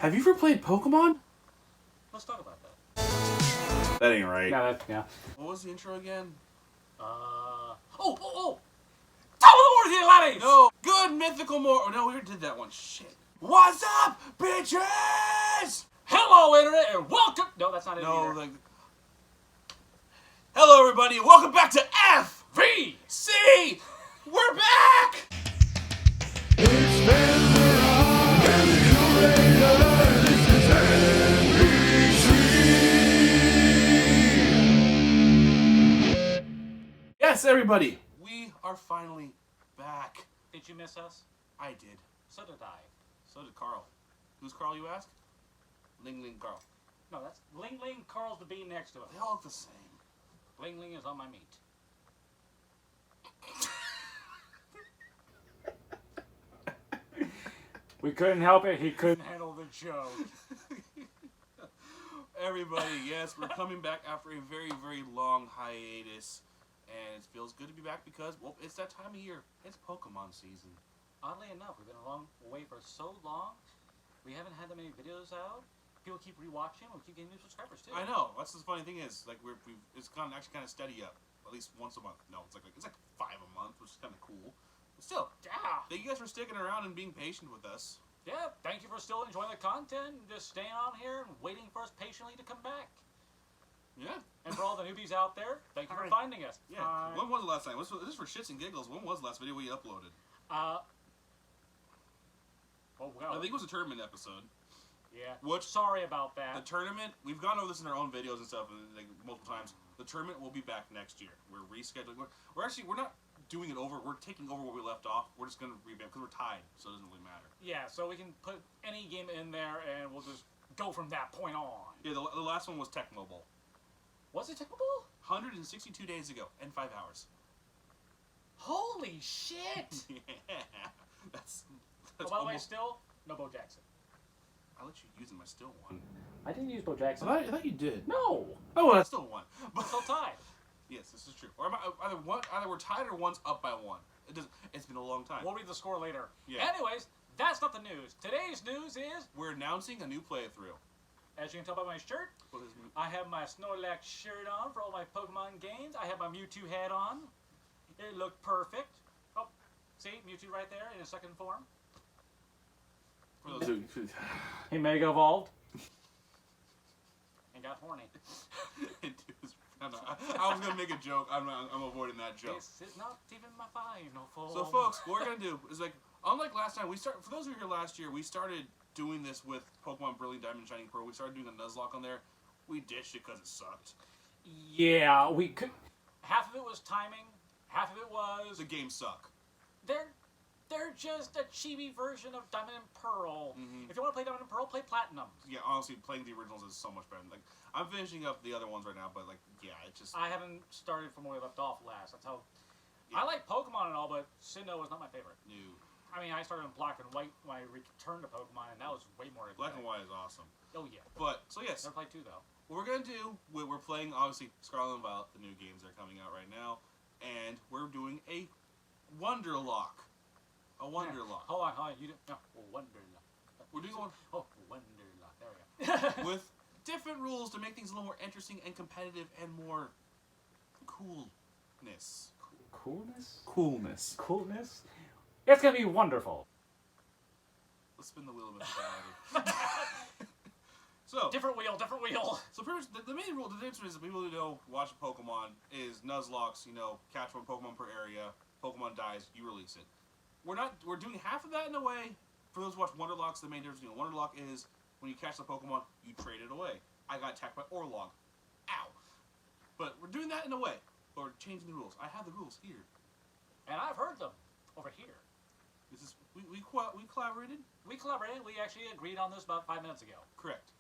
Have you ever played Pokemon? Let's talk about that. That ain't right. Yeah. What was the intro again? No, good mythical more. No, we already did that one. Shit. What's up, bitches? Hello, Internet, and welcome. No, that's not it No, either. like. Hello, everybody. Welcome back to FVC. We're back. Yes, everybody. We are finally back. Did you miss us? I did. So did I. So did Carl. Who's Carl, you ask? Ling Ling Carl. No, that's Ling Ling. Carl's the bean next to him. They all look the same. Ling Ling is on my meat. We couldn't help it. He couldn't. Handle the joke. Everybody, yes, we're coming back after a very, very long hiatus. And it feels good to be back because, well, it's that time of year. It's Pokemon season. Oddly enough, we've been away for so long. We haven't had that many videos out. People keep rewatching. We keep getting new subscribers too. I know. That's the funny thing is, like, it's gone actually kind of steady up. At least once a month. No, it's like 5 a month, which is kind of cool. But still, Yeah. thank you guys for sticking around and being patient with us. Yeah. Thank you for still enjoying the content and just staying on here and waiting for us patiently to come back. Yeah. And for all the newbies out there, thank you for Alright. finding us. Yeah. When was the last time? This is for shits and giggles. When was the last video we uploaded? Oh well. I think it was a tournament episode. Yeah. Which Sorry about the that. tournament, we've gone over this in our own videos and stuff, like multiple times. The tournament will be back next year. We're rescheduling. We're not doing it over. We're taking over where we left off. We're just gonna revamp because we're tied, so it doesn't really matter. Yeah. So we can put any game in there and we'll just go from that point on. Yeah, the last one was Tech Mobile. Was it technical? 162 days ago and 5 hours. Holy shit! Yeah, that's Oh, by the way, almost. still no Bo Jackson. I let you use my still one. I didn't use Bo Jackson. I thought you did. No, Oh, well, I still won. But still tied. yes, this is true. Or either we're tied or one's up by one. It doesn't. It's been a long time. We'll read the score later. Yeah. Anyways, that's not the news. Today's news is, We're announcing a new playthrough. as you can tell by my shirt, What is I have my Snorlax shirt on for all my Pokemon games. I have my Mewtwo hat on. It looked perfect. Oh, see Mewtwo right there in his second form. for those He Mega Evolved. And got horny. I was gonna make a joke. I'm avoiding that joke. This is not even my final form. So, folks, what we're gonna do is unlike last time, for those who were here last year, we started doing this with Pokemon Brilliant Diamond and Shining Pearl. We started doing a Nuzlocke on there. We ditched it because it sucked. Yeah, we could. Half of it was timing. Half of it was The games suck. they're just a chibi version of Diamond and Pearl. Mhm. If you want to play Diamond and Pearl, play Platinum. Yeah, honestly, playing the originals is so much better. Like, I'm finishing up the other ones right now, but yeah, it just. I haven't started from where we left off last. That's how. Yeah. I like Pokemon and all, but Sinnoh was not my favorite. New. I mean, I started in Black and White when I returned to Pokemon, and that was way more. Black and White is awesome. Oh yeah. But so yes, Never played 2 though. what we're gonna do, we're playing obviously Scarlet and Violet, the new games that are coming out right now, and we're doing a Wonderlock. A Wonderlock. Hold on. You didn't. No, Wonderlock. We're doing one Oh, Wonderlock. There we go. with different rules to make things a little more interesting and competitive and more coolness. Coolness? Coolness. Coolness? It's gonna be wonderful. Let's spin the wheel of mentality. So Different wheel. So pretty much the main rule, the difference is that people who know watch Pokemon is Nuzlocks, catch one Pokemon per area, Pokemon dies, you release it. We're doing half of that in a way. For those who watch Wonderlocks, the main difference between Wonderlock is when you catch the Pokemon, you trade it away. I got attacked by Orlog. Ow. But we're doing that in a way. But we're changing the rules. I have the rules here. And I've heard them over here. This is we collaborated? We collaborated. We actually agreed on this about 5 minutes ago. Correct.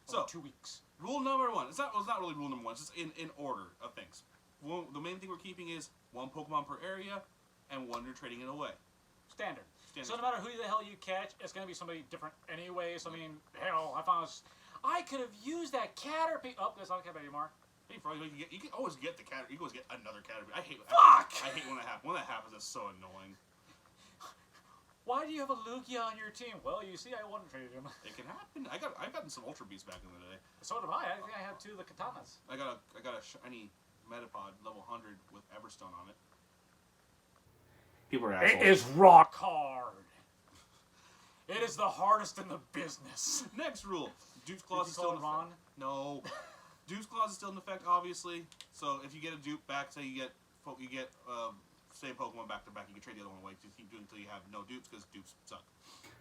Over So 2 weeks. rule number one. It's not really rule number one. It's just in order of things. The main thing we're keeping is one Pokemon per area, and one you're trading it away. Standard. Standard. So no matter who the hell you catch, it's gonna be somebody different anyways. I mean, hell, I could have used that Caterpie. Oh, that's not a Caterpie anymore. Hey, bro, you can always get the cat. You can always get another Caterpie. I hate. Fuck! I hate when that happens. When that happens, it's so annoying. Why do you have a Lugia on your team? Well, you see, I Wonder Traded him. It can happen. I've gotten some Ultra Beasts back in the day. So did I. I think I have 2 of the katanas. I got a shiny Metapod level 100 with Everstone on it. People are assholes. It is rock hard. It is the hardest in the business. Next rule: Dupe's Did Claws you is still call in it effect. Ron? No, Dupe's Claws is still in effect, obviously. So if you get a dupe back, say you get same Pokemon back to back, you can trade the other one away. Just keep doing until you have no dupes, because dupes suck.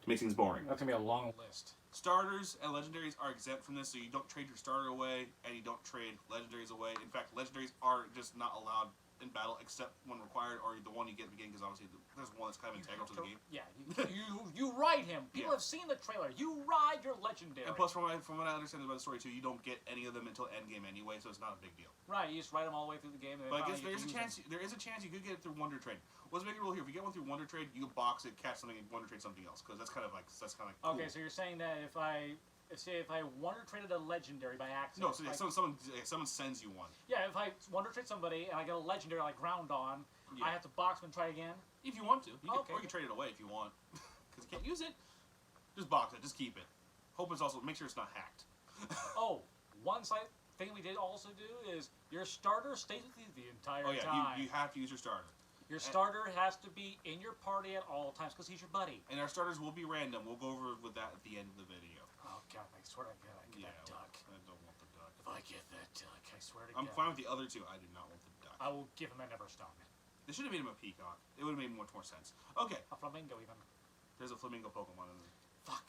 Makes things boring. That's gonna be a long list. Starters and legendaries are exempt from this, so you don't trade your starter away, and you don't trade legendaries away. In fact, legendaries are just not allowed in battle except when required, or the one you get in the game, because obviously there's one that's kind of integral to the game. Yeah, you ride him. People Yeah. have seen the trailer. You ride your legendary. And plus, from what I understand about the story too, you don't get any of them until endgame anyway, so it's not a big deal. Right, you just ride them all the way through the game. And But I finally guess you there can use is a chance you could get it through Wonder Trade. What's the big rule here? If you get one through Wonder Trade, you can box it, catch something, and Wonder Trade something else, because that's kind of like them. cool. Okay, so you're saying that if I Wonder Traded a legendary by accident. No, so yeah, someone sends you one. Yeah, if I Wonder Trade somebody and I get a legendary like Groundon, Yeah. I have to box them and try again. If you want to, Okay. or you can trade it away if you want, because you can't use it. Just box it, just keep it. Hope it's also make sure it's not hacked. Oh, one side thing we did also do is your starter stays with you the entire Oh yeah, time. you have to use your starter. Your starter has to be in your party at all times because he's your buddy. And our starters will be random. We'll go over with that at the end of the video. Oh god, I swear to God, I get that duck. I don't want the duck. If I get that duck, I swear to I'm God. fine with the other two. I do not want the duck. I will give him an Everstone. They should have made him a peacock. It would have made much more sense. Okay, A flamingo even. there's a flamingo Pokemon in there. Fuck.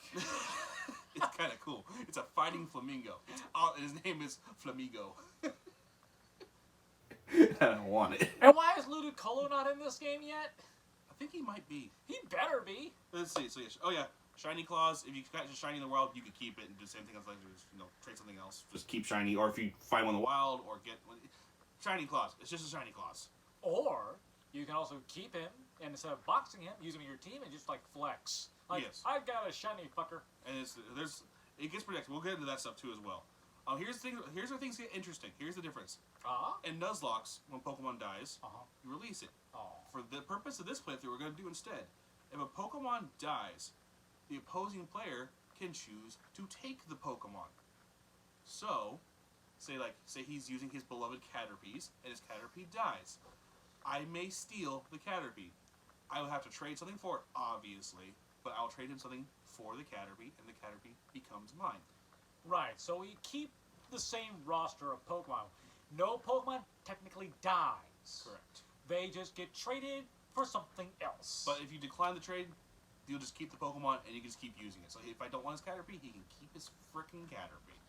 It's kind of cool. It's a fighting flamingo. His name is Flamigo. I don't want it. And why is Ludicolo not in this game yet? I think he might be. He better be. Let's see. So yeah, Shiny Claws. If you catch a shiny in the wild, you can keep it and do the same thing as legendaries. Trade something else. Just keep shiny, or if you find one in the wild, or get one. Shiny Claws. It's just a Shiny Claws. Or you can also keep him and instead of boxing him, use him in your team and just like flex. Like Yes. I got a shiny fucker. And it gets protected. We'll get into that stuff too as well. Here's where things get interesting. Here's the difference. In Nuzlocke, when Pokemon dies, you release it. Oh. For the purpose of this playthrough, we're going to do instead. If a Pokemon dies, the opposing player can choose to take the Pokemon. So, say he's using his beloved Caterpies, and his Caterpie dies. I may steal the Caterpie. I will have to trade something for it, obviously, but I'll trade him something for the Caterpie, and the Caterpie becomes mine. Right, so we keep the same roster of Pokemon. No Pokemon technically dies. Correct. They just get traded for something else. But if you decline the trade, you'll just keep the Pokemon, and you can just keep using it. So if I don't want his Caterpie, he can keep his frickin' Caterpie.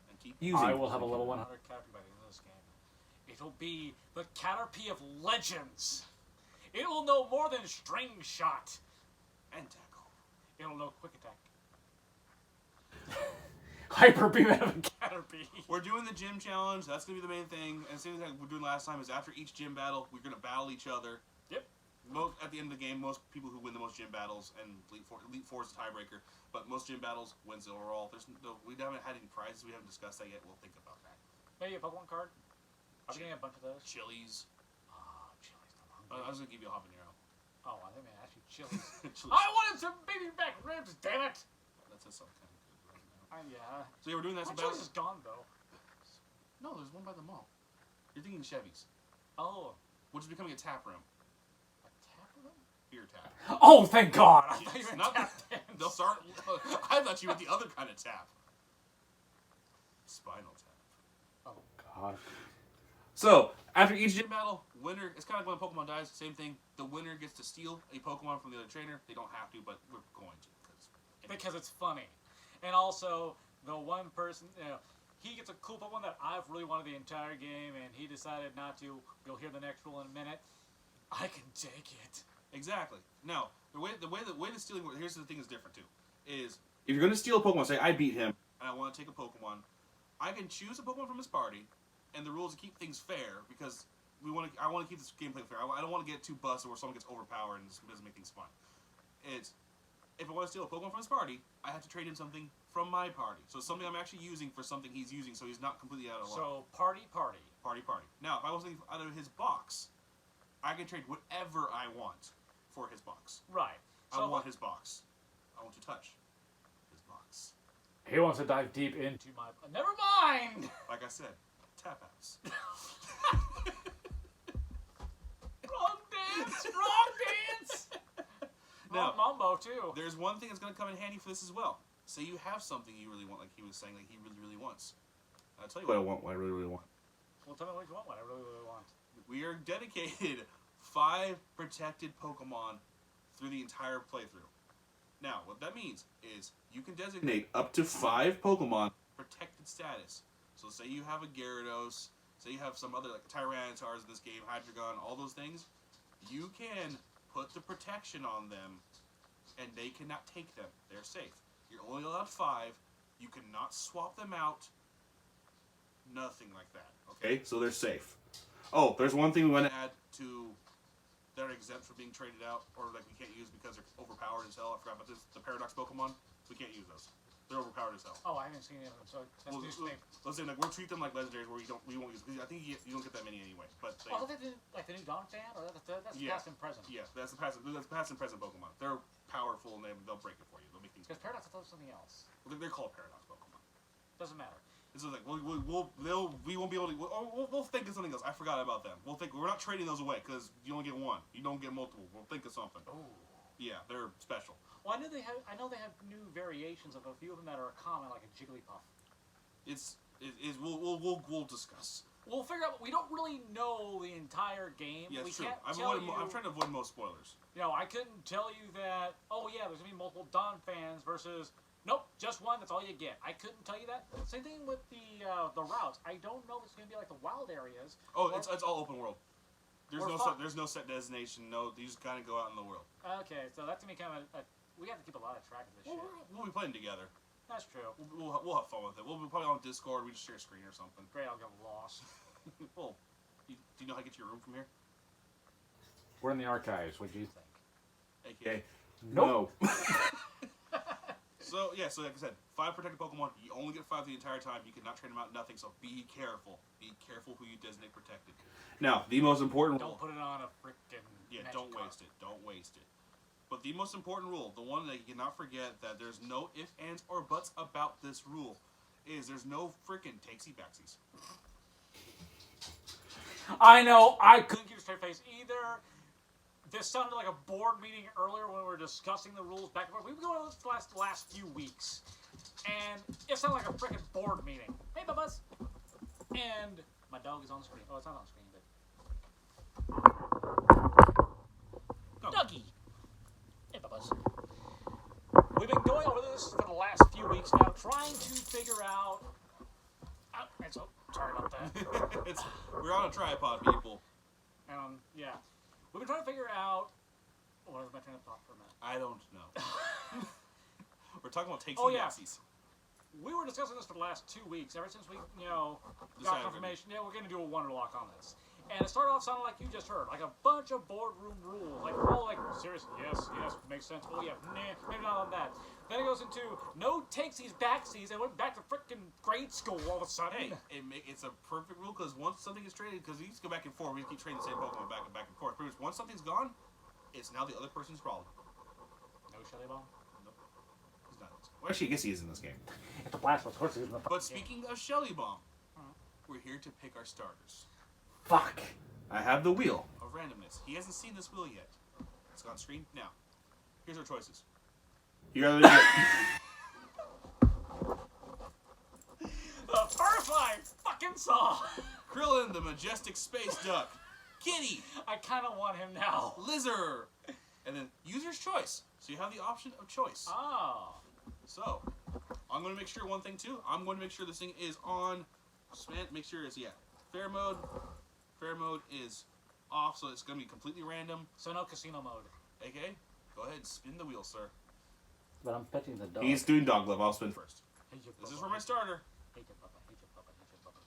And keep using I will have a little one. Another Caterpie by the end of this game. It'll be the Caterpie of Legends. It will know more than String Shot. and tackle. It'll know Quick Attack. Hyper beam out of a Caterpie. We're doing the gym challenge. That's going to be the main thing. And same thing we're doing last time is after each gym battle, we're going to battle each other. Yep. At the end of the game, most people who win the most gym battles, and Elite Four is the tiebreaker, but most gym battles wins overall. We haven't had any prizes. We haven't discussed that yet. We'll think about that. Maybe a Pokemon card? I'm getting a bunch of those. Chilies. Chili's not I hungry. was going to give you a habanero. Oh, I think actually Chili's. Chilies. I wanted some baby back ribs, damn it! That says something kind of good right now. Yeah. So yeah, we're doing that. My Some Chili's battles. is gone though. No, there's one by the mall. You're thinking Chevy's, Oh, which is becoming a tap room. a tap room? Beer tap. Oh, thank God! I thought you meant Not tap the, dance. they'll start. I thought you meant the other kind of tap. Spinal tap. Oh, God. So after each gym battle, winner. It's kind of like when a Pokemon dies. Same thing. The winner gets to steal a Pokemon from the other trainer. They don't have to, but we're going to because it's funny. And also, the one person, he gets a cool Pokemon that I've really wanted the entire game, and he decided not to. You'll hear the next rule in a minute. I can take it. Exactly. Now the way the stealing works. Here's the thing that's different too. Is if you're going to steal a Pokemon, say I beat him, and I want to take a Pokemon, I can choose a Pokemon from his party, and the rules to keep things fair because I want to keep this gameplay fair. I don't want to get too busted where someone gets overpowered and doesn't make things fun. If I want to steal a Pokemon from his party, I have to trade in something from my party. So it's something I'm actually using for something he's using, so he's not completely out of line. So, party. Party. Now, if I want something out of his box, I can trade whatever I want for his box. Right. I So want his box. I want to touch his box. He wants to dive deep into. to my. Never mind. Like I said, tap outs. Wrong dance. Wrong dance. Now, Wrong mambo too. there's one thing that's going to come in handy for this as well. Say you have something you really want, like he was saying, like he really, really wants. I'll tell you what I want, what I really, really want. Well, tell me what you want. What I really, really want. We are dedicated 5 protected Pokemon through the entire playthrough. Now, what that means is you can designate up to 5 Pokemon protected status. So say you have a Gyarados, say you have some other like Tyrantars in this game, Hydreigon, all those things, you can put the protection on them and they cannot take them. They're safe. You're only allowed 5. You cannot swap them out. Nothing like that. Okay, so they're safe. Oh, there's one thing we want to add to that are exempt from being traded out, or like we can't use because they're overpowered as hell. I forgot about this. The Paradox Pokemon, we can't use those. They're overpowered as hell. Oh, I haven't seen any of them, so that's news to me. Let's say like we'll treat them like legendaries, where we won't use. Cause I think you don't get that many anyway. But they, Oh, like the new Dawn fan, or that's Yeah. past and present. yeah, that's the past and present Pokemon. They're powerful and they'll break it for you. They'll make things. Because Paradox, I thought it was something else. They're called Paradox Pokemon. Doesn't matter. It's just like we won't be able to. We'll think of something else. I forgot about them. We're not trading those away because you only get one. You don't get multiple. We'll think of something. Oh. Yeah, they're special. Well, I know they have new variations of a few of them that are common, like a Jigglypuff. We'll discuss. We'll figure out. We don't really know the entire game. Yeah, we it's true. can't I'm tell you. trying to avoid most spoilers. You know, I couldn't tell you that. Oh yeah, there's gonna be multiple Dawn fans versus. Nope, just one. That's all you get. I couldn't tell you that. Same thing with the routes. I don't know if it's gonna be like the wild areas. Oh, or- it's all open world. There's no set destination. No, you just kind of go out in the world. Okay, so that's gonna be kind of we have to keep a lot of track of this shit. We'll be playing together. That's true. We'll have fun with it. We'll be probably on Discord. We just share a screen or something. Great, I'll get lost. Well, do you know how to get to your room from here? We're in the archives. What'd you think? AKA, Nope. no. So like I said, 5 protected Pokemon. You only get 5 the entire time. You cannot trade them out. Nothing. So be careful. Be careful who you designate protected. Now, the most important Don't rule. put it on a freaking. Don't waste it. Don't waste it. But the most important rule, the one that you cannot forget, that there's no ifs, ands, or buts about this rule, is there's no freaking takesy backsies. I know. I could. Couldn't keep a straight face either. This sounded like a board meeting earlier when we were discussing the rules back and forth. We've been going over this the last few weeks, and it sounded like a freaking board meeting. Hey, Bubba's. And my dog is on screen. Oh, it's not on screen, but Dougie. Hey, Bubba's. We've been going over this for the last few weeks now, trying to figure out. So sorry about that. We're on a tripod, people. Yeah. We've been trying to figure out. What was my train of thought for a minute? I don't know. We're talking about takesy Oh, yeah. backsies. We were discussing this for the last 2 weeks, ever since we, got Decided. confirmation. Yeah, we're going to do a Wonder Lock on this. And it started off sounding like you just heard, like a bunch of boardroom rules. Like, we're all like, seriously, yes, makes sense. Oh, yeah, nah, maybe not on that. Then it goes into no takesies, backsies, and went back to frickin' grade school all of a sudden. Hey, it's a perfect rule because once something is traded, because we used to go back and forth, we keep trading the same Pokemon back and forth. Pretty much once something's gone, it's now the other person's problem. No Shelly Bomb? Nope. He's not in this game. Well, actually, I guess he is in this game. It's a blast. Of course, it's in the. But speaking of Shelly Bomb, we're here to pick our starters. Fuck. I have the wheel of randomness. He hasn't seen this wheel yet. It's on screen now. Here's our choices. You either get The first I fucking saw! Krillin, the majestic space duck, Kitty, I kind of want him now. Lizard, and then user's choice. So you have the option of choice. Oh. So I'm going to make sure one thing too. I'm going to make sure this thing is on. Make sure it's fair mode. Fair mode is off, so it's going to be completely random. So no casino mode. Okay, go ahead and spin the wheel, sir. But I'm petting the dog. He's doing dog love. I'll spin first. Hey, you This is Bubba. for my starter. Hey, you Bubba. Hey, you Bubba. Hey, you Bubba.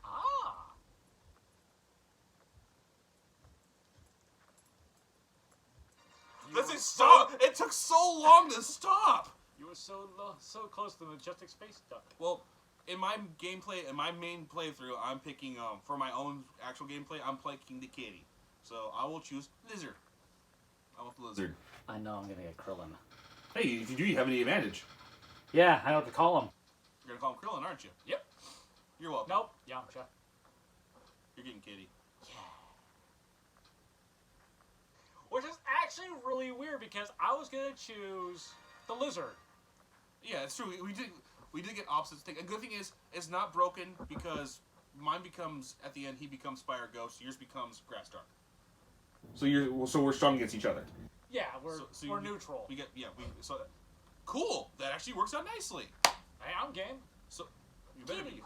Ah. Does it stop? It took so long to stop. You were so close to the majestic space duck. Well, in my gameplay, in my main playthrough, I'm picking for my own actual gameplay, I'm picking the kitty. So I will choose lizard. I want the lizard. I know I'm gonna get Krillin. Hey, if you do, you have any advantage. Yeah, I know what to call him. You're gonna call him Krillin, aren't you? Yep. You're welcome. Nope. Yamcha. You're getting kitty. Yeah. Which is actually really weird because I was gonna choose the lizard. Yeah, it's true. We did get opposites. A good thing is it's not broken because mine becomes at the end he becomes Spire Ghost. Yours becomes Grass Dark. So we're strong against each other. Yeah, we're So neutral. So cool. That actually works out nicely. Hey, I'm game. So you better be.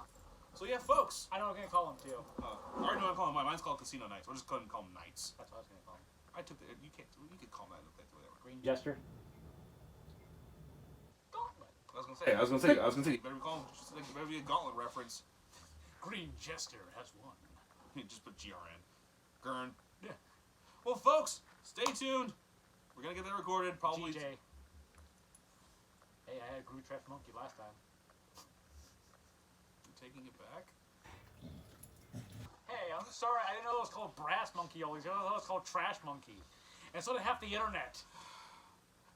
So yeah, folks. I know what I'm gonna call him too. I already know what I'm calling mine. Mine's called Casino Knights. We're just going to call them Knights. That's what I was gonna call him. I took the. You can call them that. Whatever. Green Jester. Gauntlet. I was gonna say. You better call him. Better be a Gauntlet reference. Green Jester has won. Just put GRN. Gurn. Yeah. Well, folks, stay tuned. We're gonna get that recorded. Probably. TJ. Hey, I had a Groot Trash Monkey last time. I'm taking it back. Hey, I'm sorry. I didn't know it was called Brass Monkey always. I thought it was called Trash Monkey. And so did half the internet.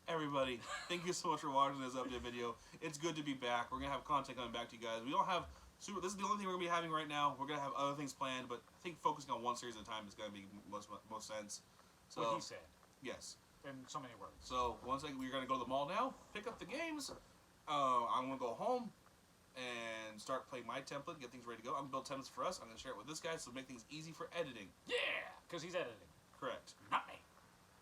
Everybody, thank you so much for watching this update video. It's good to be back. We're gonna have content coming back to you guys. We don't have super. This is the only thing we're gonna be having right now. We're gonna have other things planned, but I think focusing on one series at a time is gonna be most sense. So What he said. yes. In so many words. So once we're gonna go to the mall now, pick up the games. I'm gonna go home and start playing my template, get things ready to go. I'm gonna build templates for us. I'm gonna share it with this guy so make things easy for editing. Yeah, because he's editing. Correct. Not me.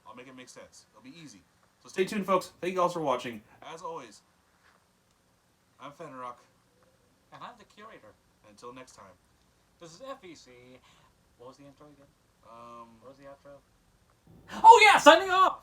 I'll make it make sense. It'll be easy. So stay tuned, folks. Thank you all for watching. As always, I'm Fenrock. And I'm the curator. Until next time. This is FEC. What was the intro again? What was the outro? Oh yeah, signing off!